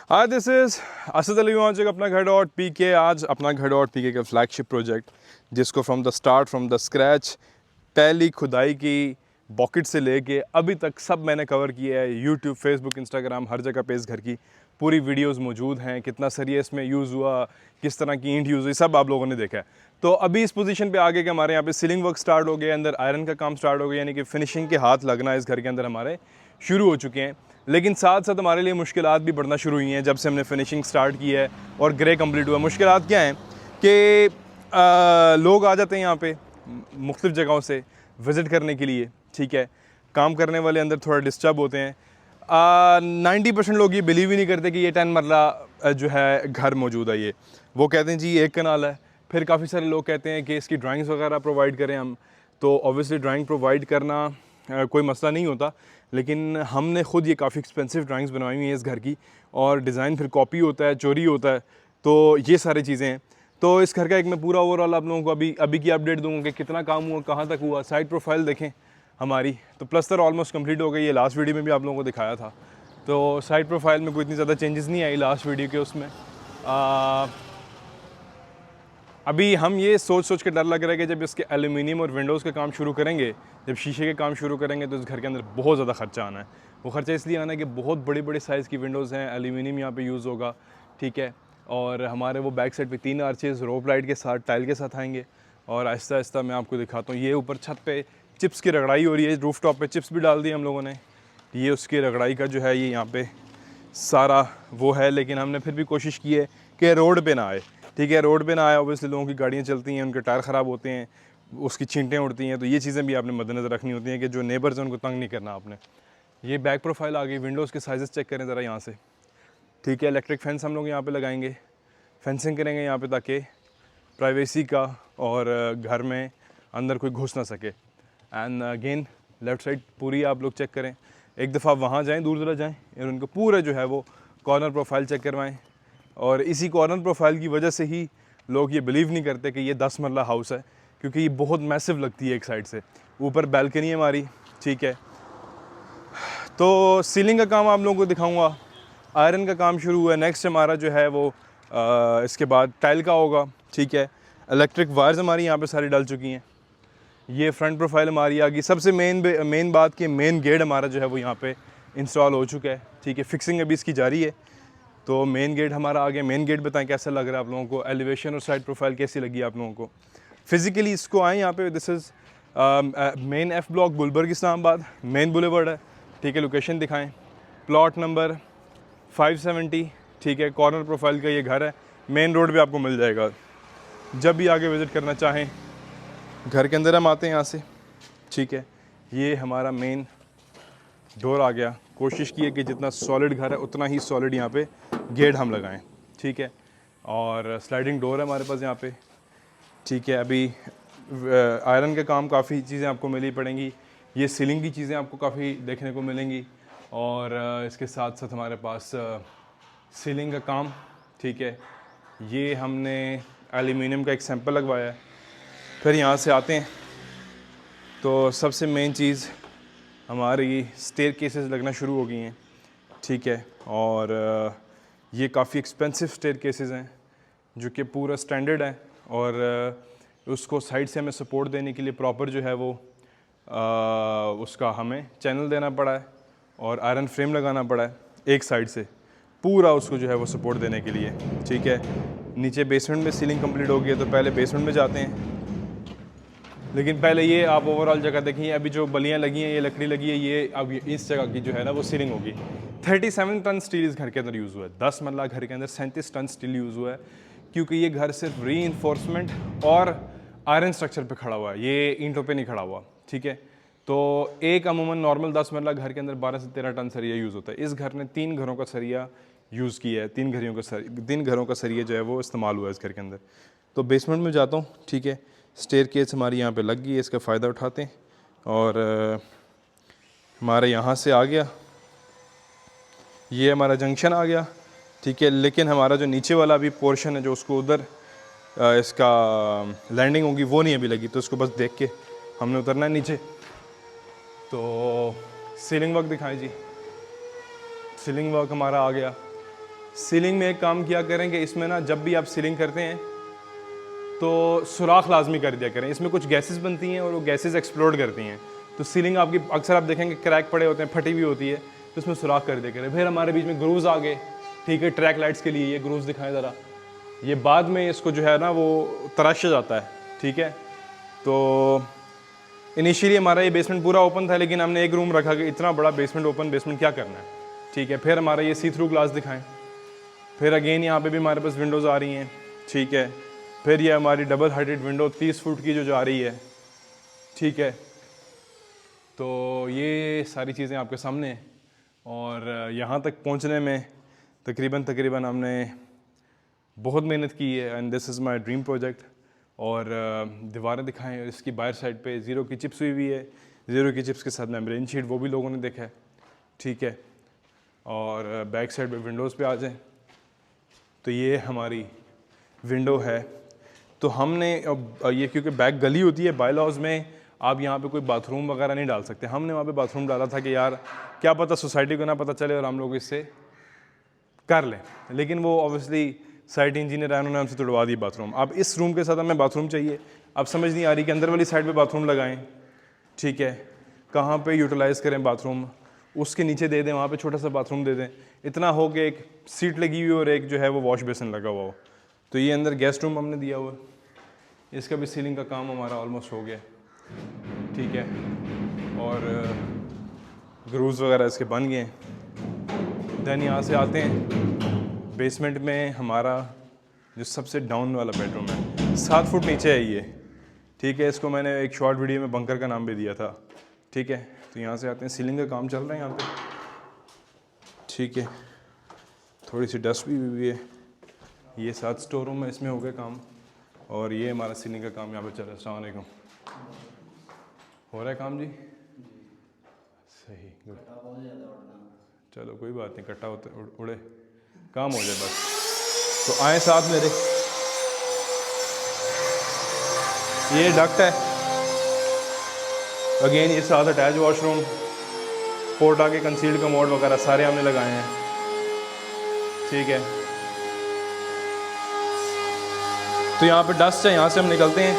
Hi this is Asad Ali वांचक अपना घर डॉट पी के। आज अपना घर डॉट पी के का फ्लैगशिप प्रोजेक्ट, जिसको from the start from the scratch पहली खुदाई की बॉकेट से लेके अभी तक सब मैंने कवर किया है। यूट्यूब, फेसबुक, इंस्टाग्राम, हर जगह पे इस घर की पूरी वीडियोस मौजूद हैं। कितना सरिया इसमें यूज़ हुआ, किस तरह की ईंट यूज़ हुई, सब आप लोगों ने देखा है। तो अभी इस पोजीशन पे आगे के हमारे यहाँ पे सीलिंग वर्क स्टार्ट हो गया, अंदर आयरन का काम स्टार्ट हो गया, यानी कि फिनिशिंग के हाथ लगना इस घर के अंदर हमारे शुरू हो चुके हैं। लेकिन साथ साथ हमारे लिए मुश्किलात भी बढ़ना शुरू हुई हैं जब से हमने फिनिशिंग स्टार्ट की है और ग्रे कंप्लीट हुआ। मुश्किलात क्या हैं कि लोग आ जाते हैं यहाँ पे मुख्तलिफ़ जगहों से विज़िट करने के लिए, ठीक है। काम करने वाले अंदर थोड़ा डिस्टर्ब होते हैं। 90% लोग ये बिलीव ही नहीं करते कि ये 10 मरला जो है घर मौजूद है। ये वो कहते हैं जी एक कनाल है। फिर काफ़ी सारे लोग कहते हैं कि इसकी ड्राइंग्स वगैरह प्रोवाइड करें हम। तो ऑब्वियसली ड्राइंग प्रोवाइड करना कोई मसला नहीं होता, लेकिन हमने ख़ुद ये काफ़ी एक्सपेंसिव ड्राइंग्स बनवाई हुई हैं इस घर की, और डिज़ाइन फिर कॉपी होता है, चोरी होता है, तो ये सारी चीज़ें हैं। तो इस घर का एक मैं पूरा ओवरऑल आप लोगों को अभी की अपडेट दूँगा कि कितना काम हुआ, कहाँ तक हुआ। साइड प्रोफाइल देखें हमारी, तो प्लस्तर ऑलमोस्ट कंप्लीट हो गई है। लास्ट वीडियो में भी आप लोगों को दिखाया था। तो साइड प्रोफाइल में कोई इतनी ज़्यादा चेंजेस नहीं आई लास्ट वीडियो के उसमें। अभी हम ये सोच के डर लग रहा है कि जब इसके एल्यूमिनियम और विंडोज़ का काम शुरू करेंगे, जब शीशे के काम शुरू करेंगे, तो इस घर के अंदर बहुत ज़्यादा खर्चा आना है। वो खर्चा इसलिए आना है कि बहुत बड़े बड़े साइज़ की विंडोज़ हैं, एल्यूमिनियम यहाँ पे यूज़ होगा, ठीक है। और हमारे वो बैक साइड पे 3 आर्चेज़ रोप लाइट के साथ, टाइल के साथ आएंगे। और आहिस्ता आहिस्ता मैं आपको दिखाता हूँ। ये ऊपर छत पे चिप्स की रगड़ाई हो रही है, रूफ टॉप पर चिप्स भी डाल दी हम लोगों ने। ये उसकी रगड़ाई का जो है ये यहाँ पर सारा वो है, लेकिन हमने फिर भी कोशिश की है कि रोड पे ना आए, ठीक है। रोड पे ना आए, ऑब्वियसली लोगों की गाड़ियाँ चलती हैं, उनके टायर ख़राब होते हैं, उसकी छींटें उड़ती हैं, तो ये चीज़ें भी आपने मद्देनज़र रखनी होती हैं कि जो नेबर्स हैं उनको तंग नहीं करना आपने। ये बैक प्रोफाइल आ गई। विंडोज़ के साइज़ चेक करें ज़रा यहाँ से, ठीक है। इलेक्ट्रिक फेंस हम लोग यहाँ पे लगाएंगे, फेंसिंग करेंगे यहाँ पे ताकि प्राइवेसी का और घर में अंदर कोई घुस ना सके। एंड अगेन लेफ़्ट साइड पूरी आप लोग चेक करें, एक दफ़ा वहाँ जाएँ, दूर ज़रा जाएँ और उनको पूरा जो है वो कॉर्नर प्रोफाइल चेक करवाएँ। और इसी कॉर्नर प्रोफाइल की वजह से ही लोग ये बिलीव नहीं करते कि ये 10 मरला हाउस है, क्योंकि ये बहुत मैसिव लगती है एक साइड से। ऊपर बैल्कनी है हमारी, ठीक है। तो सीलिंग का काम आप लोगों को दिखाऊंगा। आयरन का काम शुरू हुआ है। नेक्स्ट हमारा जो है वो इसके बाद टाइल का होगा, ठीक है। इलेक्ट्रिक वायर्स हमारी यहाँ पे सारी डल चुकी हैं। ये फ्रंट प्रोफाइल हमारी आ गई। सबसे मेन बात कि मेन गेट हमारा जो है वो यहाँ पे इंस्टॉल हो चुका है, ठीक है। फिक्सिंग अभी इसकी जारी है। तो मेन गेट हमारा आ गया। मेन गेट बताएं कैसा लग रहा है आप लोगों को, एलिवेशन और साइड प्रोफाइल कैसी लगी आप लोगों को। फिज़िकली इसको आए यहाँ पे, this is main F block, Gulberg Islamabad, main boulevard है, ठीक है। लोकेशन दिखाएं, प्लॉट नंबर 570, ठीक है। कॉर्नर प्रोफाइल का ये घर है, मेन रोड पे आपको मिल जाएगा। जब भी आगे विज़िट करना चाहें, घर के अंदर हम आते हैं यहाँ से, ठीक है। ये हमारा मेन डोर आ गया। कोशिश की है कि जितना सॉलिड घर है उतना ही सॉलिड यहाँ पे गेट हम लगाएं, ठीक है। और स्लाइडिंग डोर है हमारे पास यहाँ पे, ठीक है। अभी आयरन के काम काफ़ी चीज़ें आपको मिली पड़ेंगी। ये सीलिंग की चीज़ें आपको काफ़ी देखने को मिलेंगी। और इसके साथ साथ हमारे पास सीलिंग का काम, ठीक है। ये हमने एल्यूमिनियम का एक सैंपल लगवाया है। फिर यहाँ से आते हैं तो सबसे मेन चीज़ हमारी स्टेयर केसेस लगना शुरू हो गई हैं, ठीक है। और ये काफ़ी एक्सपेंसिव स्टेयर केसेस हैं जो कि पूरा स्टैंडर्ड है। और उसको साइड से हमें सपोर्ट देने के लिए प्रॉपर जो है वो उसका हमें चैनल देना पड़ा है और आयरन फ्रेम लगाना पड़ा है एक साइड से, पूरा उसको जो है वो सपोर्ट देने के लिए, ठीक है। नीचे बेसमेंट में सीलिंग कंप्लीट हो गई है, तो पहले बेसमेंट में जाते हैं। लेकिन पहले ये आप ओवरऑल जगह देखिए, अभी जो बलियाँ लगी हैं, ये लकड़ी लगी है, ये अब इस जगह की जो है ना वो सीलिंग होगी। 37 टन स्टील इस घर के अंदर यूज़ हुआ है। 10 मरला घर के अंदर 37 टन स्टील यूज़ हुआ है, क्योंकि ये घर सिर्फ रीइंफोर्समेंट और आयरन स्ट्रक्चर पे खड़ा हुआ है, ये ईंटों पे नहीं खड़ा हुआ, ठीक है। तो एक अमूमन नॉर्मल 10 मरला घर के अंदर 12 से 13 टन सरिया यूज़ होता है। इस घर ने 3 घरों का सरिया यूज़ किया है। 3 घरों का सरिया जो है वो इस्तेमाल हुआ है इस घर के अंदर। तो बेसमेंट में जाता हूँ, ठीक है। स्टेयर केस हमारी यहाँ पे लग गई है, इसका फ़ायदा उठाते हैं। और हमारे यहाँ से आ गया, ये हमारा जंक्शन आ गया, ठीक है। लेकिन हमारा जो नीचे वाला अभी पोर्शन है, जो उसको उधर इसका लैंडिंग होगी, वो नहीं अभी लगी, तो उसको बस देख के हमने उतरना है नीचे। तो सीलिंग वर्क दिखाएं जी। सीलिंग वर्क हमारा आ गया। सीलिंग में एक काम किया करेंगे, इसमें ना जब भी आप सीलिंग करते हैं तो सुराख लाजमी कर दिया करें। इसमें कुछ गैसेस बनती हैं और वो गैसेस एक्सप्लोड करती हैं, तो सीलिंग आपकी अक्सर आप देखेंगे क्रैक पड़े होते हैं, फटी हुई होती है, तो उसमें सुराख कर दिया करें। फिर हमारे बीच में ग्रूव्स आ गए, ठीक है, ट्रैक लाइट्स के लिए ये ग्रूव्स दिखाएं ज़रा। ये बाद में इसको जो है ना वो तराशा जाता है, ठीक है। तो इनिशियली हमारा ये बेसमेंट पूरा ओपन था, लेकिन हमने एक रूम रखा कि इतना बड़ा बेसमेंट, ओपन बेसमेंट क्या करना है, ठीक है। फिर हमारा ये सी थ्रू ग्लास दिखाएं। फिर अगेन यहाँ पे भी हमारे पास विंडोज़ आ रही हैं, ठीक है। फिर ये हमारी डबल हाइटेड विंडो 30 फुट की जो आ रही है, ठीक है। तो ये सारी चीज़ें आपके सामने हैं और यहाँ तक पहुँचने में तकरीबन हमने बहुत मेहनत की है and this is my dream project. और दीवारें दिखाएं, इसकी बाहर साइड पे ज़ीरो की चिप्स हुई है, ज़ीरो की चिप्स के साथ मेम्ब्रेन शीट, वो भी लोगों ने देखा है, ठीक है। और बैक साइड पे विंडोज़ पे आ जाएं, तो ये हमारी विंडो है। तो हमने ये क्योंकि बैक गली होती है, बाय लॉज में आप यहाँ पे कोई बाथरूम वगैरह नहीं डाल सकते। हमने वहाँ पे बाथरूम डाला था कि यार क्या पता सोसाइटी को ना पता चले और हम लोग इससे कर लें, लेकिन वो ऑब्वियसली साइट इंजीनियर आए, उन्होंने हमसे तोड़वा दी बाथरूम। अब इस रूम के साथ हमें बाथरूम चाहिए, अब समझ नहीं आ रही कि अंदर वाली साइड पे बाथरूम लगाएं, ठीक है, कहाँ पे यूटिलाइज़ करें बाथरूम, उसके नीचे दे दें, वहाँ पे छोटा सा बाथरूम दे दें, इतना हो कि एक सीट लगी हुई और एक जो है वो वॉश बेसिन लगा हुआ हो। तो ये अंदर गेस्ट रूम हमने दिया हुआ, इसका भी सीलिंग का काम हमारा ऑलमोस्ट हो गया, ठीक है। और ग्रूव्स वगैरह इसके बन गए हैं। दैन यहाँ से आते हैं बेसमेंट में, हमारा जो सबसे डाउन वाला बेडरूम है, 7 फुट नीचे है ये, ठीक है। इसको मैंने एक शॉर्ट वीडियो में बंकर का नाम भी दिया था, ठीक है। तो यहाँ से आते हैं, सीलिंग का काम चल रहा है यहाँ पे, ठीक है। थोड़ी सी डस्ट भी हुई है। ये 7 स्टोर रूम है, इसमें हो गया काम। और ये हमारा सीलिंग का काम यहाँ पे चल रहा है। अस्सलाम वालेकुम, हो रहा है काम जी? सही, गुड। चलो कोई बात नहीं, इकट्ठा होते उड़े काम हो जाए बस। तो आए साथ मेरे, ये डक्ट है, अगेन ये साथ अटैच वॉशरूम, पोर्टा के कंसील्ड कमोड वगैरह सारे हमने लगाए हैं, ठीक है। तो यहाँ पे डस्ट है, यहाँ से हम निकलते हैं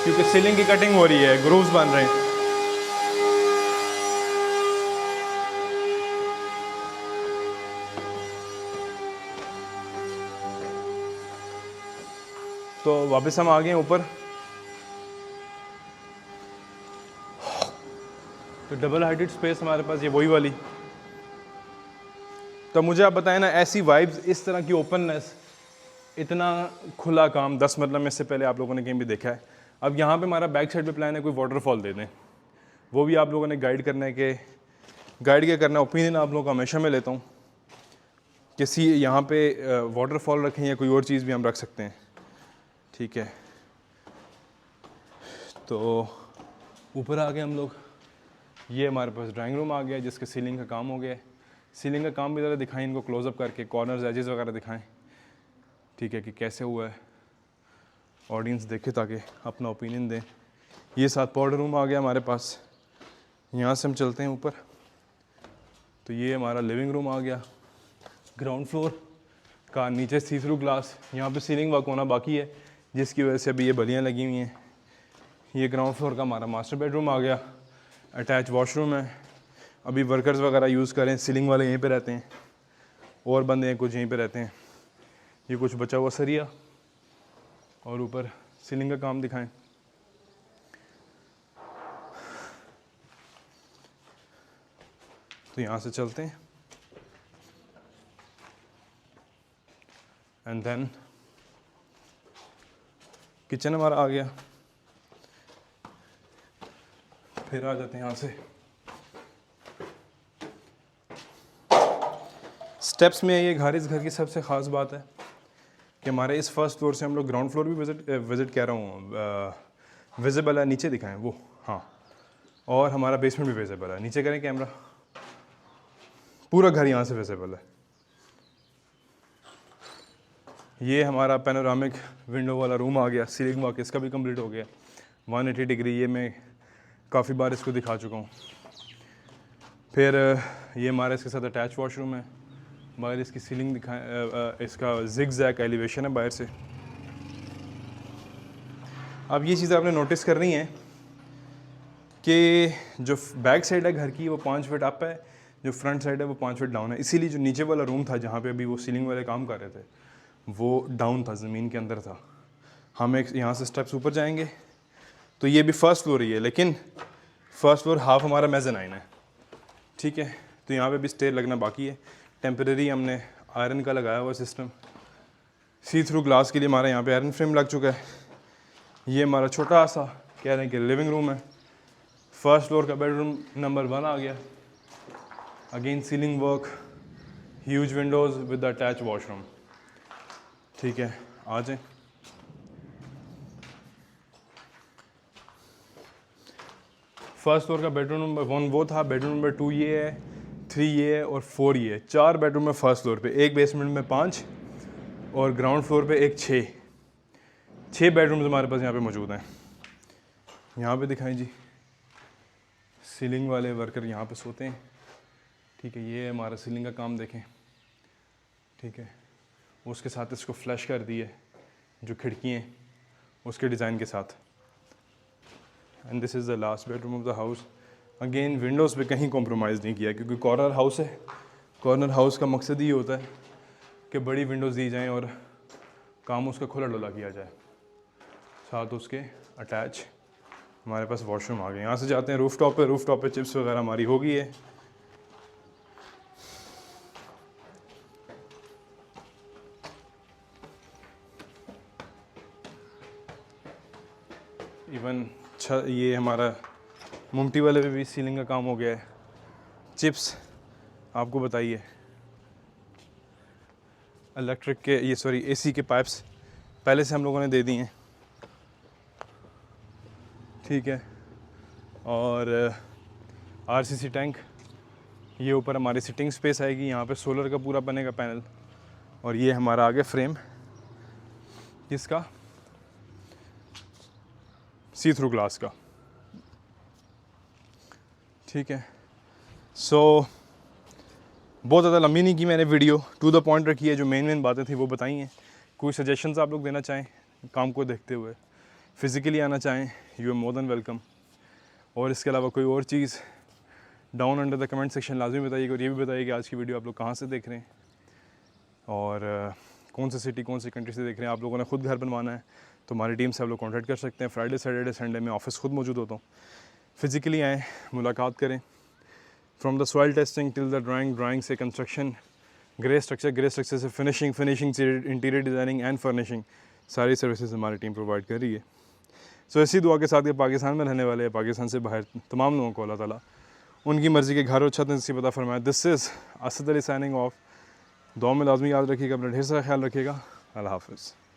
क्योंकि सीलिंग की कटिंग हो रही है, ग्रूव्स बन रहे हैं। तो वापस हम आ गए ऊपर। तो डबल हाइटेड स्पेस हमारे पास ये वही वाली। तो मुझे आप बताएं ना, ऐसी वाइब्स, इस तरह की ओपननेस, इतना खुला काम 10 मतलब में से पहले आप लोगों ने कहीं भी देखा है। अब यहाँ पे हमारा बैक साइड पे प्लान है कोई वाटरफॉल दे दें, वो भी आप लोगों ने गाइड करना है कि गाइड क्या करना है। ओपिनियन आप लोगों का हमेशा मैं लेता हूँ किसी यहाँ पे वाटरफॉल रखें या कोई और चीज़ भी हम रख सकते हैं, ठीक है। तो ऊपर आ गए हम लोग, ये हमारे पास ड्राइंग रूम आ गया जिसके सीलिंग का काम हो गया है। सीलिंग का काम भी ज़रा दिखाएं इनको क्लोजअप करके, कॉर्नर्स एजेस वगैरह दिखाएं, ठीक है, कि कैसे हुआ है, ऑडियंस देखे ताकि अपना ओपिनियन दें। ये साथ पाउडर रूम आ गया हमारे पास। यहाँ से हम चलते हैं ऊपर, तो ये हमारा लिविंग रूम आ गया ग्राउंड फ्लोर का, नीचे सी थ्रू ग्लास। यहाँ पे सीलिंग वर्क होना बाकी है जिसकी वजह से अभी ये बलियाँ लगी हुई हैं। ये ग्राउंड फ्लोर का हमारा मास्टर बेडरूम आ गया, अटैच वॉशरूम है। अभी वर्कर्स वगैरह यूज़ करें, सीलिंग वाले यहीं पे रहते हैं और बंदे हैं कुछ यहीं पे रहते हैं। ये कुछ बचा हुआ सरिया और ऊपर सीलिंग का काम दिखाएं। तो यहाँ से चलते हैं एंड देन किचन हमारा आ गया। फिर आ जाते हैं यहाँ से स्टेप्स में। ये घर, इस घर की सबसे ख़ास बात है कि हमारे इस फर्स्ट फ्लोर से हम लोग ग्राउंड फ्लोर भी विज़िट कह रहा हूँ, विजिबल है, नीचे दिखाएं वो, हाँ। और हमारा बेसमेंट भी विजिबल है, नीचे करें कैमरा, पूरा घर यहाँ से विजिबल है। ये हमारा पैनोरामिक विंडो वाला रूम आ गया, सीलिंग वर्क इसका भी कंप्लीट हो गया 180 डिग्री। ये मैं काफ़ी बार इसको दिखा चुका हूँ। फिर ये हमारे इसके साथ अटैच वॉशरूम है, बाहर इसकी सीलिंग दिखाएं, इसका जिग जैक एलिवेशन है बाहर से। अब ये चीज़ आपने नोटिस करनी है कि जो बैक साइड है घर की वो 5 फीट अप है, जो फ्रंट साइड है वो 5 फीट डाउन है। इसीलिए जो नीचे वाला रूम था जहाँ पे अभी वो सीलिंग वाले काम कर रहे थे वो डाउन था, ज़मीन के अंदर था। हम एक यहाँ से स्टेप्स ऊपर जाएंगे तो ये भी फर्स्ट फ्लोर ही है, लेकिन फर्स्ट फ्लोर हाफ हमारा मेज़नाइन है, ठीक है। तो यहाँ पे भी स्टेयर लगना बाकी है। टेम्परेरी हमने आयरन का लगाया हुआ सिस्टम। सी थ्रू ग्लास के लिए हमारा यहाँ पे आयरन फ्रेम लग चुका है। ये हमारा छोटा सा कह रहे हैं कि लिविंग रूम है। फर्स्ट फ्लोर का बेडरूम नंबर 1 आ गया। Again ceiling work, huge Windows with attach washroom, ठीक है। आ जाए, फर्स्ट फ्लोर का बेडरूम नंबर 1 वो था, बेडरूम नंबर 2 ये है, 3 ये है और 4 ये है। 4 बेडरूम है फर्स्ट फ्लोर पे, एक बेसमेंट में 5 और ग्राउंड फ्लोर पे एक 6 बेडरूम्स हमारे पास यहाँ पे मौजूद हैं। यहाँ पे दिखाएं जी, सीलिंग वाले वर्कर यहाँ पे सोते हैं, ठीक है। ये हमारा सीलिंग का काम देखें, ठीक है। उसके साथ इसको फ्लश कर दिए जो खिड़की हैं उसके डिज़ाइन के साथ। And this is the last bedroom of the house. Again Windows पे कहीं कॉम्प्रोमाइज़ नहीं किया क्योंकि कॉर्नर हाउस है। कॉर्नर हाउस का मकसद ये होता है कि बड़ी विंडोज़ दी जाएं और काम उसका खुला डुला किया जाए। साथ उसके अटैच हमारे पास वॉशरूम आ गए। यहाँ से जाते हैं रूफ़ टॉप पे। रूफ़ टॉप पे चिप्स वगैरह हमारी हो गई है। इवन ये हमारा मुमटी वाले पे भी सीलिंग का काम हो गया है। चिप्स आपको बताइए, इलेक्ट्रिक के ये सॉरी एसी के पाइप्स पहले से हम लोगों ने दे दिए हैं, ठीक है। और आरसीसी टैंक, ये ऊपर हमारी सिटिंग स्पेस आएगी। यहाँ पे सोलर का पूरा बनेगा पैनल। और ये हमारा आगे फ्रेम इसका सी थ्रू ग्लास का, ठीक है। सो बहुत ज़्यादा लंबी नहीं की मैंने वीडियो, टू द पॉइंट रखी है। जो मेन बातें थी वो बताई हैं। कोई सजेशंस आप लोग देना चाहें काम को देखते हुए, फ़िज़िकली आना चाहें, you are more than welcome. और इसके अलावा कोई और चीज़ down under the comment section लाजमी बताइएगा। और ये भी बताइए कि आज की वीडियो आप लोग कहाँ से देख रहे हैं और कौन सी सिटी कौन सी कंट्री से देख रहे हैं। आप लोगों ने खुद घर बनवाना है तो हमारी टीम से आप लोग कॉन्टैक्ट कर सकते हैं। फ्राइडे सैटरडे संडे में ऑफिस खुद मौजूद होता हूँ। फ़िज़िकली आएँ, मुलाकात करें। From the soil testing till the drawing से कंस्ट्रक्शन, ग्रे स्ट्रक्चर से फिनिशिंग से इंटीरियर डिज़ाइनिंग एंड फर्निशिंग, सारी सर्विसेज हमारी टीम प्रोवाइड कर रही है। सो ऐसी दुआ के साथ कि पाकिस्तान में रहने वाले, पाकिस्तान से बाहर तमाम लोगों को अल्लाह ताला उनकी मर्ज़ी के घर और छत नसीब अता फरमाए। This is Asad Ali signing off. दुआ में लाजमी याद रखिएगा, अपना ढेर सारा ख्याल रखिएगा। अल्लाह हाफ़िज़।